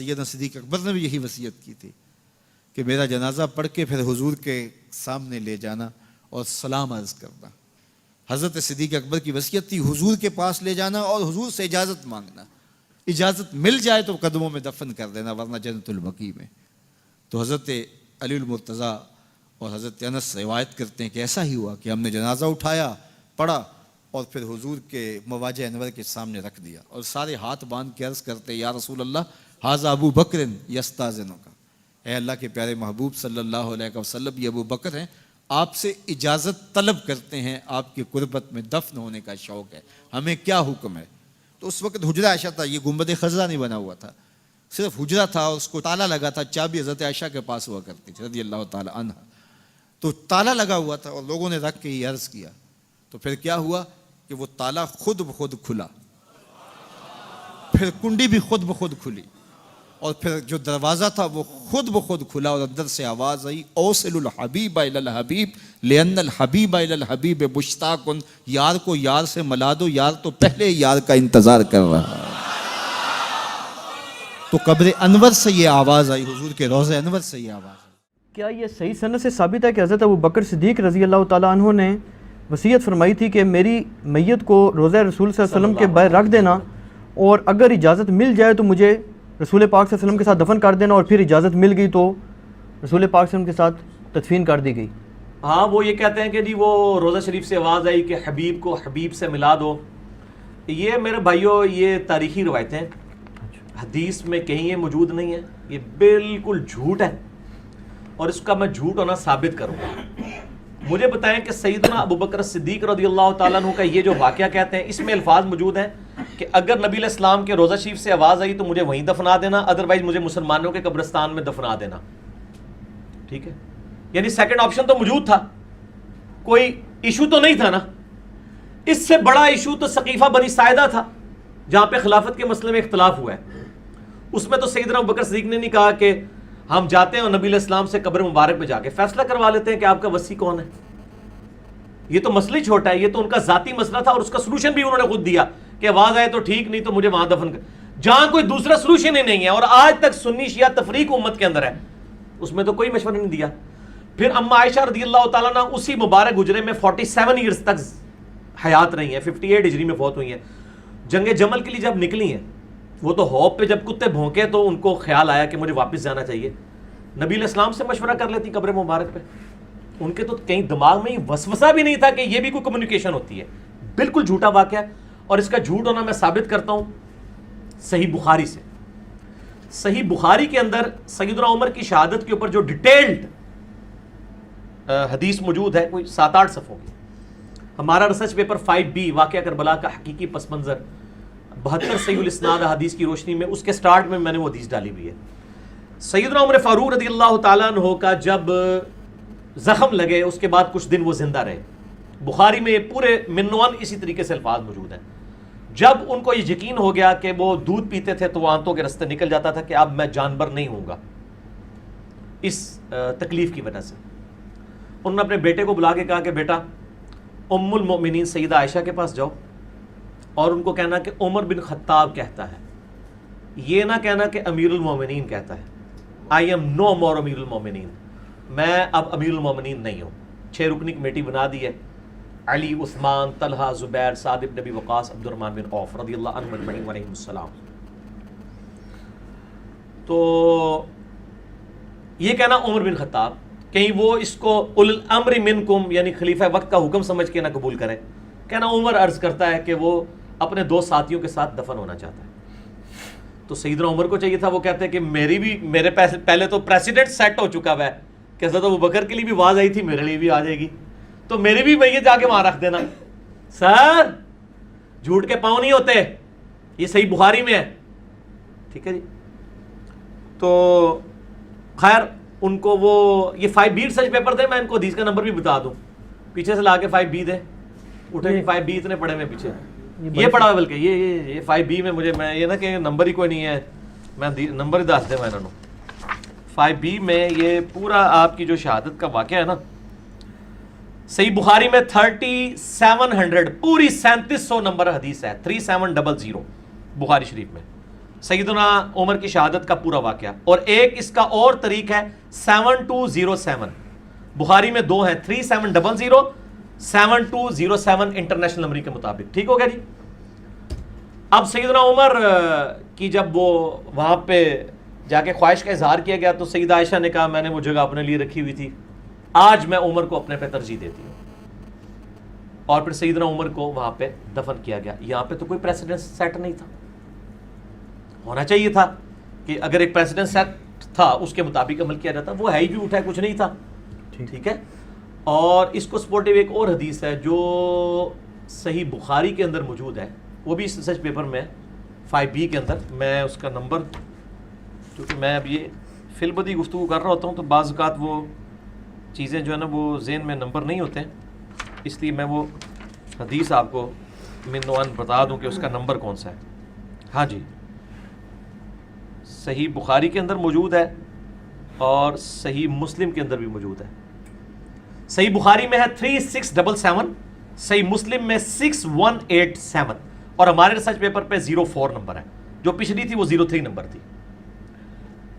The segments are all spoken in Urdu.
سیدنا صدیق اکبر نے بھی یہی وصیت کی تھی کہ میرا جنازہ پڑھ کے پھر حضور کے سامنے لے جانا اور سلام عرض کرنا. حضرت صدیق اکبر کی وصیت تھی حضور کے پاس لے جانا اور حضور سے اجازت مانگنا. اجازت مل جائے تو قدموں میں دفن کر دینا ورنہ جنت البقیع میں. تو حضرت علی المرتضیٰ اور حضرت انس روایت کرتے ہیں کہ ایسا ہی ہوا کہ ہم نے جنازہ اٹھایا, پڑھا اور پھر حضور کے مواجہ انور کے سامنے رکھ دیا اور سارے ہاتھ باندھ کے عرض کرتے یا رسول اللہ ھذا ابو بکر یستاذنک, اے اللہ کے پیارے محبوب صلی اللہ علیہ وسلم یہ ابو بکر ہیں, آپ سے اجازت طلب کرتے ہیں, آپ کی قربت میں دفن ہونے کا شوق ہے, ہمیں کیا حکم ہے. تو اس وقت حجرہ عائشہ تھا, یہ گنبد خضرا نہیں بنا ہوا تھا, صرف حجرہ تھا, اس کو تالا لگا تھا, چابی حضرت عائشہ کے پاس ہوا کرتی تھی رضی اللہ تعالی عنہ. تو تالا لگا ہوا تھا اور لوگوں نے رکھ کے یہ عرض کیا, تو پھر کیا ہوا کہ وہ تالا خود بخود کھلا, پھر کنڈی بھی خود بخود کھلی, اور پھر جو دروازہ تھا وہ خود بخود کھلا اور اندر سے آواز آئی اوصل الحبیب الی الحبیب لان الحبیب الی الحبیب مشتاق, یار کو یار سے ملا دو, یار تو پہلے یار کا انتظار کر رہا ہے. تو قبر انور سے یہ آواز آئی, حضور کے روضہ انور سے یہ آواز آئی. کیا یہ صحیح سند سے ثابت ہے کہ حضرت ابو بکر صدیق رضی اللہ تعالیٰ عنہ نے وصیت فرمائی تھی کہ میری میت کو روضہ رسول صلی اللہ علیہ وسلم کے باہر رکھ دینا اور اگر اجازت مل جائے تو مجھے رسول پاک صلی اللہ علیہ وسلم کے ساتھ دفن کر دینا, اور پھر اجازت مل گئی تو رسول پاک صلی اللہ علیہ وسلم کے ساتھ تدفین کر دی گئی؟ ہاں, وہ یہ کہتے ہیں کہ جی وہ روضہ شریف سے آواز آئی کہ حبیب کو حبیب سے ملا دو. یہ میرے بھائیوں یہ تاریخی روایتیں, حدیث میں کہیں یہ موجود نہیں ہے, یہ بالکل جھوٹ ہے اور اس کا میں جھوٹ ہونا ثابت کروں گا. مجھے بتائیں کہ سیدنا ابو بکر صدیق رضی اللہ تعالیٰ عنہ کا یہ جو واقعہ کہتے ہیں اس میں الفاظ موجود ہیں کہ اگر نبی علیہ السلام کے روضہ شریف سے آواز آئی تو مجھے وہیں دفنا دینا, ادروائز مجھے مسلمانوں کے قبرستان میں دفنا دینا. ٹھیک ہے, یعنی سیکنڈ آپشن تو موجود تھا, کوئی ایشو تو نہیں تھا نا. اس سے بڑا ایشو تو سقیفہ بنی ساعدہ تھا جہاں پہ خلافت کے مسئلے میں اختلاف ہوا ہے. اس میں تو سیدنا ابو بکر صدیق نے نہیں کہا کہ ہم جاتے ہیں اور نبی علیہ السلام سے قبر مبارک میں جا کے فیصلہ کروا لیتے ہیں کہ آپ کا وصی کون ہے. یہ تو مسئلہ چھوٹا ہے, یہ تو ان کا ذاتی مسئلہ تھا اور اس کا سلوشن بھی انہوں نے خود دیا کہ آواز آئے تو ٹھیک, نہیں تو مجھے وہاں دفن کر. جہاں کوئی دوسرا سلوشن ہی نہیں ہے اور آج تک سنی شیعہ تفریق امت کے اندر ہے, اس میں تو کوئی مشورہ نہیں دیا. پھر اما عائشہ رضی اللہ تعالیٰ عنہ اسی مبارک حجرے میں 47 ایئرز تک حیات رہی ہیں, 58 ہجری میں فوت ہوئی ہیں. جنگ جمل کے لیے جب نکلی ہیں وہ تو ہوپ پہ جب کتے بھونکے تو ان کو خیال آیا کہ مجھے واپس جانا چاہیے, نبی علیہ السلام سے مشورہ کر لیتی قبر مبارک پہ. ان کے تو کہیں دماغ میں وسوسہ بھی نہیں تھا کہ یہ بھی کوئی کمیونیکیشن ہوتی ہے. بالکل جھوٹا واقعہ ہے اور اس کا جھوٹ ہونا میں ثابت کرتا ہوں صحیح بخاری سے. صحیح بخاری کے اندر سیدنا عمر کی شہادت کے اوپر جو ڈیٹیلڈ حدیث موجود ہے, کوئی 7-8 صفحوں کی. ہمارا ریسرچ پیپر 5B واقعہ کربلا کا حقیقی پس منظر 72 صحیح الاسناد حدیث کی روشنی میں اس کے سٹارٹ میں میں نے وہ حدیث ڈالی ہوئی ہے. سیدنا عمر فاروق رضی اللہ تعالیٰ عنہ کا جب زخم لگے اس کے بعد کچھ دن وہ زندہ رہے. بخاری میں پورے منوان اسی طریقے سے الفاظ موجود ہیں. جب ان کو یہ یقین ہو گیا کہ وہ دودھ پیتے تھے تو وہ آنتوں کے رستے نکل جاتا تھا کہ اب میں جانور نہیں ہوں گا اس تکلیف کی وجہ سے, انہوں نے اپنے بیٹے کو بلا کے کہا کہ بیٹا ام المؤمنین سیدہ عائشہ کے پاس جاؤ اور ان کو کہنا کہ عمر بن خطاب کہتا ہے, یہ نہ کہنا کہ امیر المومنین کہتا ہے. آئی ایم نو مور امیر المومنین, میں اب امیر المومنین نہیں ہوں. 6 رکنی کمیٹی بنا دی ہے, علی, عثمان, طلحہ, زبیر, سعد بن ابی وقاص, عبد الرحمن بن عوف رضی اللہ عنہ اجمعین علیہم السلام. تو یہ کہنا عمر بن خطاب, کہیں وہ اس کو اول الامر منکم یعنی خلیفہ وقت کا حکم سمجھ کے نہ قبول کریں. کہنا عمر عرض کرتا ہے کہ وہ اپنے 2 ساتھیوں کے ساتھ دفن ہونا چاہتا ہے. تو سیدنا عمر کو چاہیے تھا, وہ کہتے ہیں کہ میرے پہلے تو پریسیڈنٹ سیٹ ہو چکا ہے کہ حضرت ابو بکر کے لیے بھی آواز آئی تھی, میرے لیے بھی آ جائے گی, تو میری بھی میت جا کے وہاں رکھ دینا. سر جھوٹ کے پاؤں نہیں ہوتے, یہ صحیح بخاری میں ہے. ٹھیک ہے جی. تو خیر ان کو وہ یہ 5B ریسرچ پیپر دے, میں ان کو حدیث کا نمبر بھی بتا دوں, پیچھے سے لا کے 5B دے, اٹھے 5B اتنے پڑے میں پیچھے یہ پڑا ہے, بلکہ یہ 5B میں مجھے میں یہ نا کہ نمبر ہی کوئی نہیں ہے, میں نمبر ہی دس دے میں انہوں نے. 5B میں یہ پورا آپ کی جو شہادت کا واقعہ ہے نا, صحیح بخاری میں 3700 پوری 3700 نمبر حدیث ہے, 3700 بخاری شریف میں. سیدنا عمر کی شہادت کا پورا واقعہ. اور ایک اس کا اور طریق ہے 7207. بخاری میں 2 ہیں, 3700 7207 انٹرنیشنل نمبر کے مطابق. ٹھیک ہو گیا جی. اب سیدنا عمر کی جب وہ وہاں پہ جا کے خواہش کا اظہار کیا گیا تو سیدہ عائشہ نے کہا میں نے وہ جگہ اپنے لیے رکھی ہوئی تھی, آج میں عمر کو اپنے پہ ترجیح دیتی ہوں. اور پھر سیدنا عمر کو وہاں پہ دفن کیا گیا. یہاں پہ تو کوئی پریسیڈنٹ سیٹ نہیں تھا, ہونا چاہیے تھا کہ اگر ایک پریسیڈنٹ سیٹ تھا اس کے مطابق عمل کیا جاتا. وہ ہے ہی بھی اٹھا ہے, کچھ نہیں تھا. ٹھیک ہے. اور اس کو سپورٹیو ایک اور حدیث ہے جو صحیح بخاری کے اندر موجود ہے, وہ بھی ریسرچ پیپر میں 5B کے اندر. میں اس کا نمبر, کیونکہ میں اب یہ فی البدی گفتگو کر رہا ہوتا ہوں تو بعض اوقات وہ چیزیں جو ہے نا وہ ذہن میں نمبر نہیں ہوتے ہیں, اس لیے میں وہ حدیث آپ کو منوان بتا دوں کہ اس کا نمبر کون سا ہے. ہاں جی, صحیح بخاری کے اندر موجود ہے اور صحیح مسلم کے اندر بھی موجود ہے. صحیح بخاری میں ہے 3677, صحیح مسلم میں 6187, اور ہمارے ریسرچ پیپر پہ 04 نمبر ہے. جو پچھلی تھی وہ 03 نمبر تھی.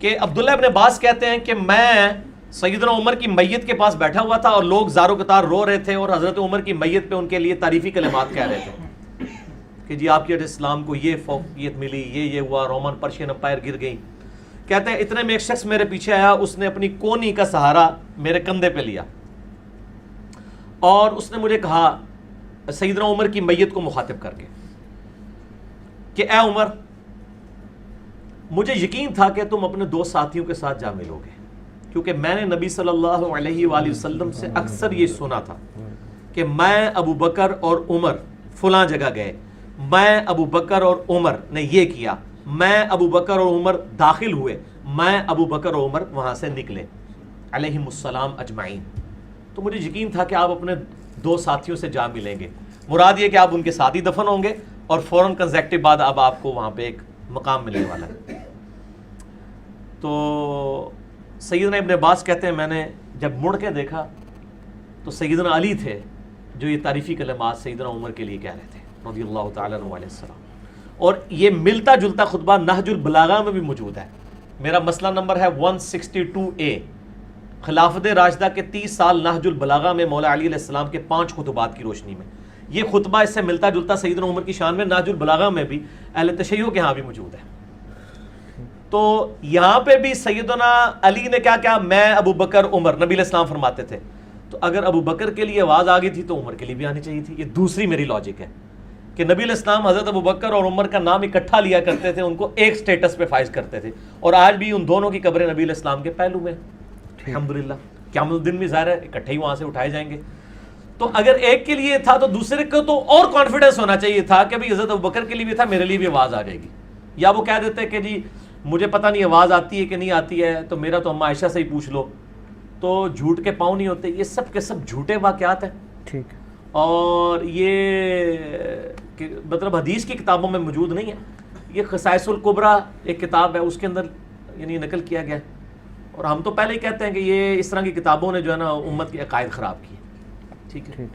کہ عبداللہ ابن عباس کہتے ہیں کہ میں سیدنا عمر کی میت کے پاس بیٹھا ہوا تھا اور لوگ زارو قطار رو رہے تھے اور حضرت عمر کی میت پہ ان کے لیے تعریفی کلمات کہہ رہے تھے کہ جی آپ کے اسلام کو یہ فوقیت ملی, یہ ہوا, رومن پرشین امپائر گر گئی. کہتے ہیں اتنے میں ایک شخص میرے پیچھے آیا, اس نے اپنی کونی کا سہارا میرے کندھے پہ لیا اور اس نے مجھے کہا سیدنا عمر کی میت کو مخاطب کر کے کہ اے عمر, مجھے یقین تھا کہ تم اپنے 2 ساتھیوں کے ساتھ جا ملو گے, کیونکہ میں نے نبی صلی اللہ علیہ وآلہ وسلم سے اکثر یہ سنا تھا کہ میں ابو بکر اور عمر فلاں جگہ گئے, میں ابو بکر اور عمر نے یہ کیا, میں ابو بکر اور عمر داخل ہوئے, میں ابو بکر اور عمر وہاں سے نکلے علیہم السلام اجمعین. تو مجھے یقین تھا کہ آپ اپنے 2 ساتھیوں سے جا ملیں گے. مراد یہ کہ آپ ان کے ساتھ ہی دفن ہوں گے اور فوراً کنزیکٹو بعد اب آپ کو وہاں پہ ایک مقام ملنے والا ہے. تو سیدنا ابن عباس کہتے ہیں میں نے جب مڑ کے دیکھا تو سیدنا علی تھے جو یہ تعریفی کلمات سیدنا عمر کے لیے کہہ رہے تھے رضی اللہ تعالیٰ عنہ علیہ السلام. اور یہ ملتا جلتا خطبہ نہج البلاغہ میں بھی موجود ہے. میرا مسئلہ نمبر ہے 162A. خلافت راشدہ کے 30 سال نہج البلاغہ میں مولا علی علیہ السلام کے 5 خطبات کی روشنی میں یہ خطبہ اس سے ملتا جلتا سیدنا عمر کی شان میں نہج البلاغہ میں بھی اہل تشیع کے ہاں بھی موجود ہے. تو یہاں پہ بھی سیدنا علی نے کیا کیا, میں ابو بکر عمر, نبی علیہ السلام فرماتے تھے. تو اگر ابو بکر کے لیے آواز آ گئی تھی تو عمر کے لیے بھی آنی چاہیے تھی. یہ دوسری میری لاجک ہے کہ نبی علیہ السلام حضرت ابو بکر اور عمر کا نام اکٹھا لیا کرتے تھے, ان کو ایک سٹیٹس پہ فائز کرتے تھے, اور آج بھی ان دونوں کی قبریں نبی علیہ السلام کے پہلو میں الحمدللہ. قیامت الدین بھی ظاہر ہے اکٹھے ہی وہاں سے اٹھائے جائیں گے. تو اگر ایک کے لیے تھا تو دوسرے کو تو اور کانفیڈنس ہونا چاہیے تھا کہ حضرت ابو بکر کے لیے بھی تھا, میرے لیے بھی آواز آ جائے گی. یا وہ کہہ دیتے کہ جی مجھے پتہ نہیں آواز آتی ہے کہ نہیں آتی ہے, تو میرا تو اما عائشہ سے ہی پوچھ لو. تو جھوٹ کے پاؤں نہیں ہوتے. یہ سب کے سب جھوٹے واقعات ہیں. ٹھیک. اور یہ مطلب حدیث کی کتابوں میں موجود نہیں ہے. یہ خصائص الکبریٰ ایک کتاب ہے, اس کے اندر یعنی نقل کیا گیا ہے. اور ہم تو پہلے ہی کہتے ہیں کہ یہ اس طرح کی کتابوں نے جو ہے نا امت کے عقائد خراب کیے. ٹھیک ہے.